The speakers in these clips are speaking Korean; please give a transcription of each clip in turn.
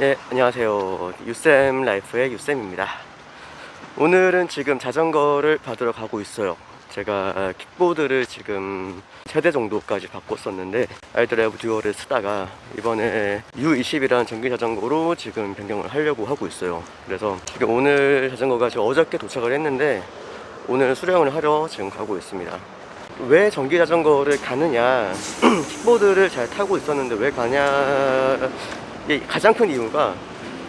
네, 안녕하세요. 유쌤 라이프의 유쌤입니다. 오늘은 지금 자전거를 받으러 가고 있어요. 제가 킥보드를 지금 3대 정도까지 바꿨었는데 아이드라이브 듀얼을 쓰다가 이번에 U20이라는 전기 자전거로 지금 변경을 하려고 하고 있어요. 그래서 지금 오늘 자전거가 지금 어저께 도착을 했는데 오늘 수령을 하러 지금 가고 있습니다. 왜 전기 자전거를 가느냐, 킥보드를 잘 타고 있었는데 왜 가냐, 이게 가장 큰 이유가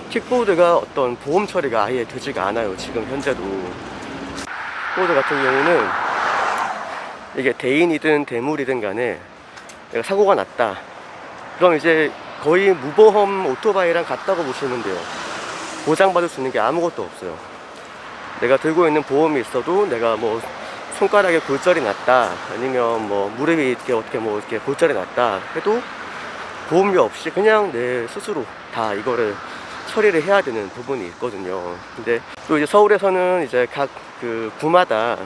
킥보드가 어떤 보험 처리가 아예 되지가 않아요. 지금 현재도 킥보드 같은 경우는 이게 대인이든 대물이든 간에 내가 사고가 났다, 그럼 이제 거의 무보험 오토바이랑 같다고 보시면 돼요. 보장받을 수 있는 게 아무것도 없어요. 내가 들고 있는 보험이 있어도 내가 뭐 손가락에 골절이 났다, 아니면 뭐 무릎이 이렇게 골절이 났다 해도 보험료 없이 그냥 내 스스로 다 이거를 처리를 해야 되는 부분이 있거든요. 근데 또 이제 서울에서는 이제 각 그 구마다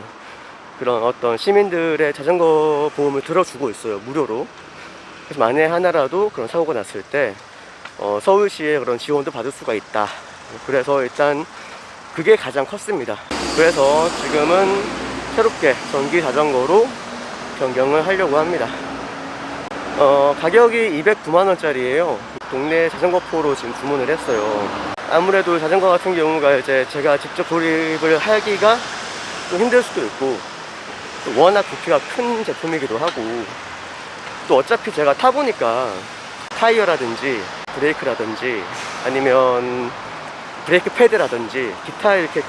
그런 어떤 시민들의 자전거 보험을 들어주고 있어요, 무료로. 그래서 만에 하나라도 그런 사고가 났을 때 서울시의 그런 지원도 받을 수가 있다. 그래서 일단 그게 가장 컸습니다. 그래서 지금은 새롭게 전기 자전거로 변경을 하려고 합니다. 가격이 209만원짜리예요 동네 자전거포로 지금 주문을 했어요. 아무래도 자전거 같은 경우가 이제 제가 직접 조립을 하기가 좀 힘들 수도 있고, 또 워낙 부피가 큰 제품이기도 하고, 또 어차피 제가 타보니까 타이어라든지 브레이크라든지 아니면 브레이크 패드라든지 기타 이렇게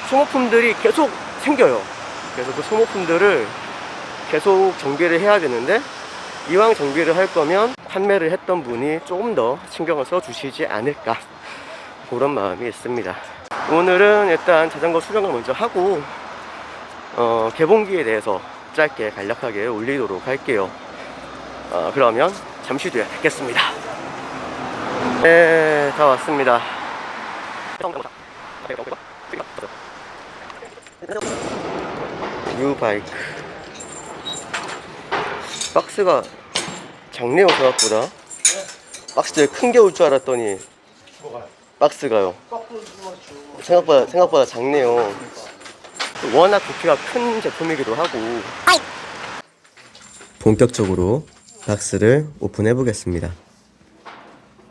소모품들이 계속 생겨요. 그래서 그 소모품들을 계속 정비를 해야 되는데, 이왕 정비를 할 거면 판매를 했던 분이 조금 더 신경을 써 주시지 않을까, 그런 마음이 있습니다. 오늘은 일단 자전거 수령을 먼저 하고 개봉기에 대해서 짧게 간략하게 올리도록 할게요. 그러면 잠시 뒤에 뵙겠습니다. 네, 다 왔습니다. 유바이크 박스가 작네요, 생각보다. 박스 되게 큰 게 올 줄 알았더니 박스가요, 생각보다 작네요. 워낙 부피가 큰 제품이기도 하고. 본격적으로 박스를 오픈해 보겠습니다.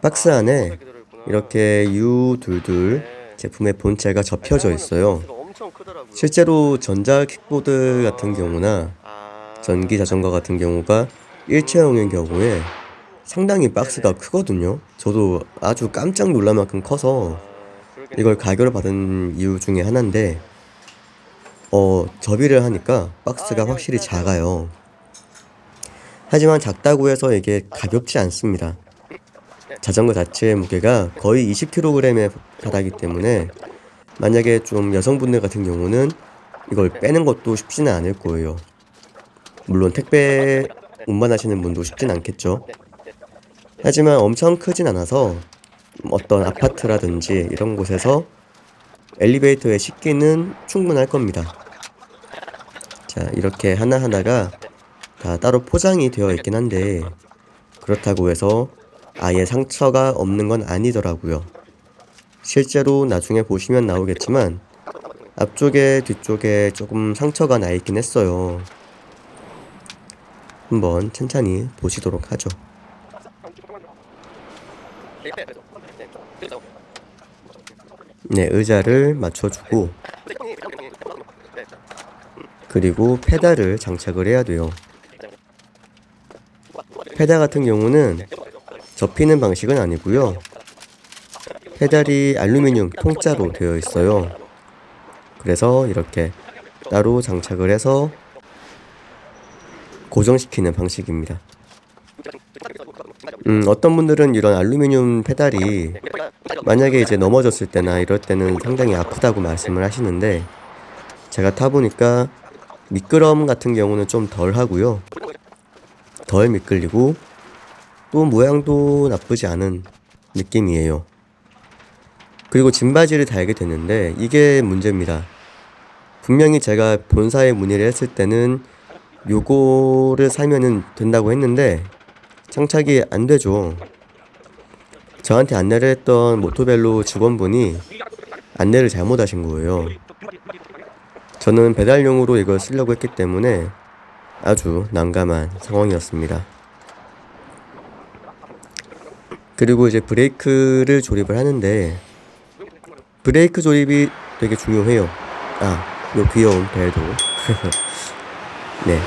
박스 안에 이렇게 U22 제품의 본체가 접혀져 있어요. 실제로 전자 킥보드 같은 경우나 전기 자전거 같은 경우가 일체형인 경우에 상당히 박스가 크거든요. 저도 아주 깜짝 놀랄 만큼 커서 이걸 가격을 받은 이유 중에 하나인데, 접이를 하니까 박스가 확실히 작아요. 하지만 작다고 해서 이게 가볍지 않습니다. 자전거 자체의 무게가 거의 20kg에 달하기 때문에 만약에 좀 여성분들 같은 경우는 이걸 빼는 것도 쉽지는 않을 거예요. 물론 택배 운반하시는 분도 쉽진 않겠죠. 하지만 엄청 크진 않아서 어떤 아파트라든지 이런 곳에서 엘리베이터에 싣기는 충분할 겁니다. 자, 이렇게 하나하나가 다 따로 포장이 되어 있긴 한데, 그렇다고 해서 아예 상처가 없는 건 아니더라고요. 실제로 나중에 보시면 나오겠지만 앞쪽에 뒤쪽에 조금 상처가 나 있긴 했어요. 한번 천천히 보시도록 하죠. 네, 의자를 맞춰주고 그리고 페달을 장착을 해야 돼요. 페달 같은 경우는 접히는 방식은 아니고요, 페달이 알루미늄 통짜로 되어 있어요. 그래서 이렇게 따로 장착을 해서 고정시키는 방식입니다. 어떤 분들은 이런 알루미늄 페달이 만약에 이제 넘어졌을 때나 이럴 때는 상당히 아프다고 말씀을 하시는데, 제가 타보니까 미끄럼 같은 경우는 좀 덜 하고요, 덜 미끌리고 또 모양도 나쁘지 않은 느낌이에요. 그리고 짐바지를 달게 되는데 이게 문제입니다. 분명히 제가 본사에 문의를 했을 때는 요거를 사면은 된다고 했는데 장착이 안 되죠. 저한테 안내를 했던 모토벨로 직원분이 안내를 잘못하신 거예요. 저는 배달용으로 이걸 쓰려고 했기 때문에 아주 난감한 상황이었습니다. 그리고 이제 브레이크를 조립을 하는데 브레이크 조립이 되게 중요해요. 요 귀여운 벨도. 네.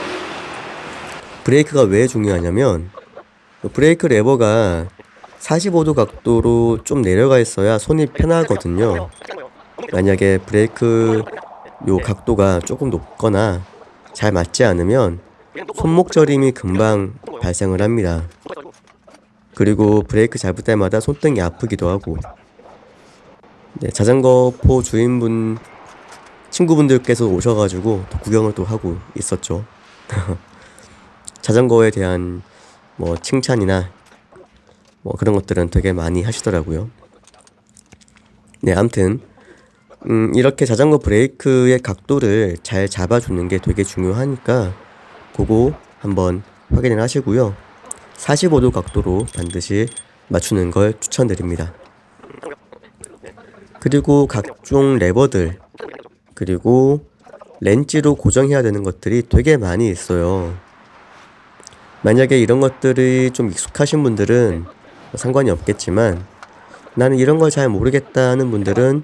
브레이크가 왜 중요하냐면 브레이크 레버가 45도 각도로 좀 내려가 있어야 손이 편하거든요. 만약에 브레이크 요 각도가 조금 높거나 잘 맞지 않으면 손목 저림이 금방 발생을 합니다. 그리고 브레이크 잡을 때마다 손등이 아프기도 하고. 네, 자전거포 주인분 친구분들께서 오셔가지고 또 구경을 또 하고 있었죠. 자전거에 대한 뭐 칭찬이나 뭐 그런 것들은 되게 많이 하시더라고요. 네, 아무튼 이렇게 자전거 브레이크의 각도를 잘 잡아주는 게 되게 중요하니까 그거 한번 확인을 하시고요. 45도 각도로 반드시 맞추는 걸 추천드립니다. 그리고 각종 레버들, 그리고 렌치로 고정해야 되는 것들이 되게 많이 있어요. 만약에 이런 것들이 좀 익숙하신 분들은 상관이 없겠지만 나는 이런 걸 잘 모르겠다는 분들은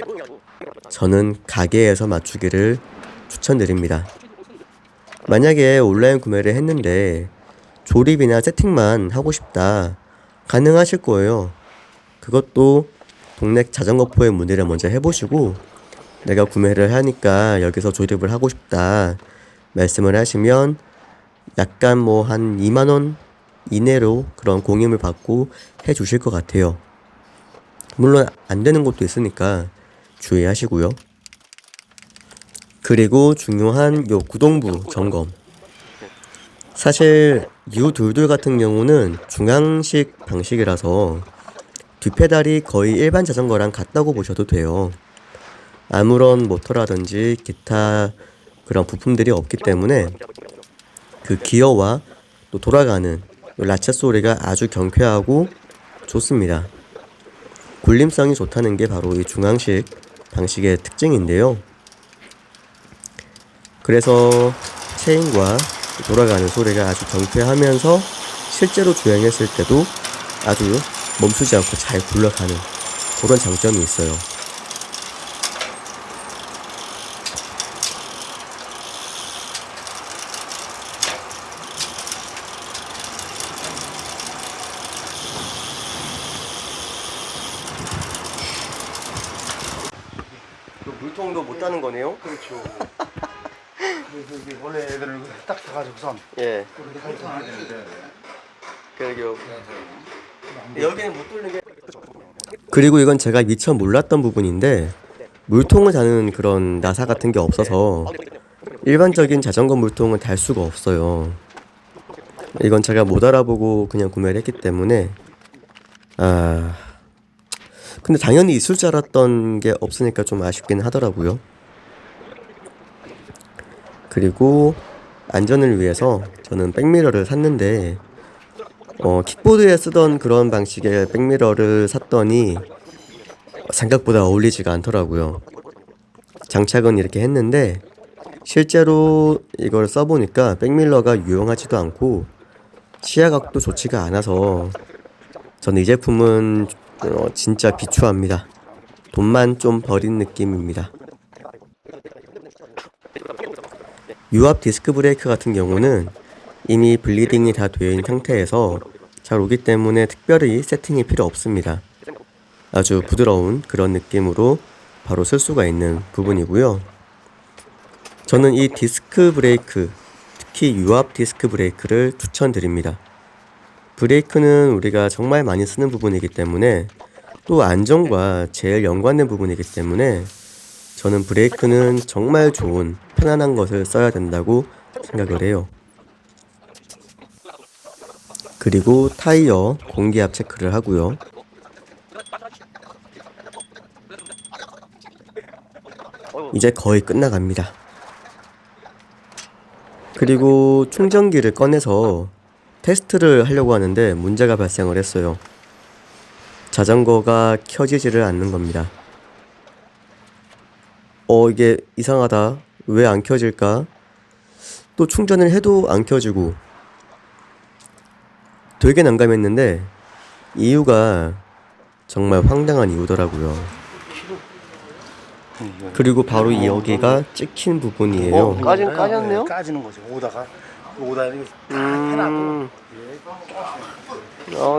저는 가게에서 맞추기를 추천드립니다. 만약에 온라인 구매를 했는데 조립이나 세팅만 하고 싶다, 가능하실 거예요. 그것도 동네 자전거포의 문의를 먼저 해보시고 내가 구매를 하니까 여기서 조립을 하고 싶다 말씀을 하시면 약간 뭐 한 2만원 이내로 그런 공임을 받고 해주실 것 같아요. 물론 안 되는 곳도 있으니까 주의하시고요. 그리고 중요한 요 구동부 점검. 사실 U22 같은 경우는 중앙식 방식이라서 뒷페달이 거의 일반 자전거랑 같다고 보셔도 돼요. 아무런 모터라든지 기타 그런 부품들이 없기 때문에 그 기어와 또 돌아가는 라쳇 소리가 아주 경쾌하고 좋습니다. 굴림성이 좋다는 게 바로 이 중앙식 방식의 특징인데요. 그래서 체인과 돌아가는 소리가 아주 경쾌하면서 실제로 주행했을 때도 아주 멈추지 않고 잘 굴러가는 그런 장점이 있어요. 물통도 못 따는 거네요? 그렇죠. 그래서 이게 원래 애들은 딱 사가지고선 예. 이렇게 하니까 그리고 여기는 못 뚫는 게. 그리고 이건 제가 미처 몰랐던 부분인데 물통을 다는 그런 나사 같은 게 없어서 일반적인 자전거 물통은 달 수가 없어요. 이건 제가 못 알아보고 그냥 구매를 했기 때문에 근데 당연히 있을 줄 알았던 게 없으니까 좀 아쉽긴 하더라고요. 그리고 안전을 위해서 저는 백미러를 샀는데 킥보드에 쓰던 그런 방식의 백미러를 샀더니 생각보다 어울리지가 않더라고요. 장착은 이렇게 했는데 실제로 이걸 써보니까 백미러가 유용하지도 않고 시야각도 좋지가 않아서 저는 이 제품은 진짜 비추합니다. 돈만 좀 버린 느낌입니다. 유압 디스크 브레이크 같은 경우는 이미 블리딩이 다 되어 있는 상태에서 잘 오기 때문에 특별히 세팅이 필요 없습니다. 아주 부드러운 그런 느낌으로 바로 쓸 수가 있는 부분이고요. 저는 이 디스크 브레이크, 특히 유압 디스크 브레이크를 추천드립니다. 브레이크는 우리가 정말 많이 쓰는 부분이기 때문에 또 안전과 제일 연관된 부분이기 때문에 저는 브레이크는 정말 좋은 편안한 것을 써야 된다고 생각을 해요. 그리고 타이어 공기압 체크를 하고요. 이제 거의 끝나갑니다. 그리고 충전기를 꺼내서 테스트를 하려고 하는데 문제가 발생을 했어요. 자전거가 켜지지를 않는 겁니다. 이게 이상하다. 왜 안 켜질까? 또 충전을 해도 안 켜지고 되게 난감했는데 이유가 정말 황당한 이유더라고요. 그리고 바로 여기가 찍힌 부분이에요. 까졌네요? 까지는 거죠. 오다가 이렇게 다 해놔도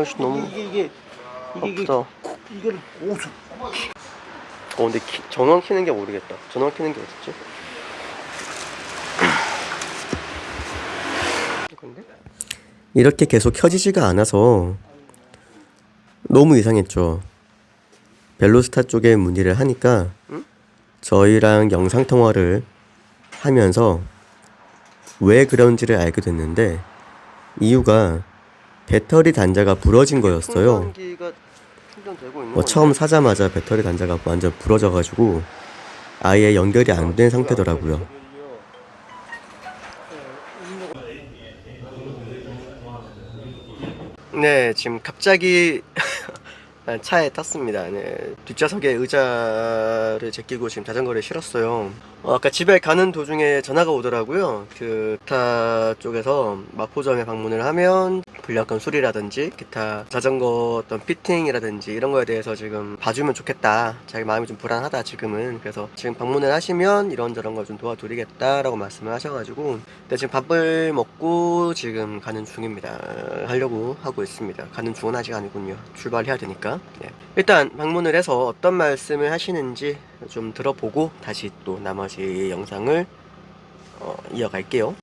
아씨 너무 이게 아프다. 이걸 오수. 근데 전원 켜는 게 모르겠다. 전원 켜는 게 어딨지? 이렇게 계속 켜지지가 않아서 너무 이상했죠. 벨로스타 쪽에 문의를 하니까 저희랑 영상통화를 하면서 왜 그런지를 알게 됐는데 이유가 배터리 단자가 부러진 거였어요. 처음 사자마자 배터리 단자가 완전 부러져가지고 아예 연결이 안 된 상태더라고요. 네, 지금 갑자기 차에 탔습니다. 네, 뒷좌석에 의자를 제끼고 지금 자전거를 실었어요. 아까 집에 가는 도중에 전화가 오더라고요. 그 기타 쪽에서 마포점에 방문을 하면 불량금 수리라든지 기타 자전거 어떤 피팅이라든지 이런 거에 대해서 지금 봐주면 좋겠다. 자기 마음이 좀 불안하다 지금은. 그래서 지금 방문을 하시면 이런저런 걸 좀 도와드리겠다라고 말씀을 하셔가지고 근데 지금 밥을 먹고 지금 가는 중입니다. 하려고 하고 있습니다. 가는 중은 아직 아니군요. 출발해야 되니까. 네. 일단 방문을 해서 어떤 말씀을 하시는지 좀 들어보고 다시 또 나머지 영상을 이어갈게요.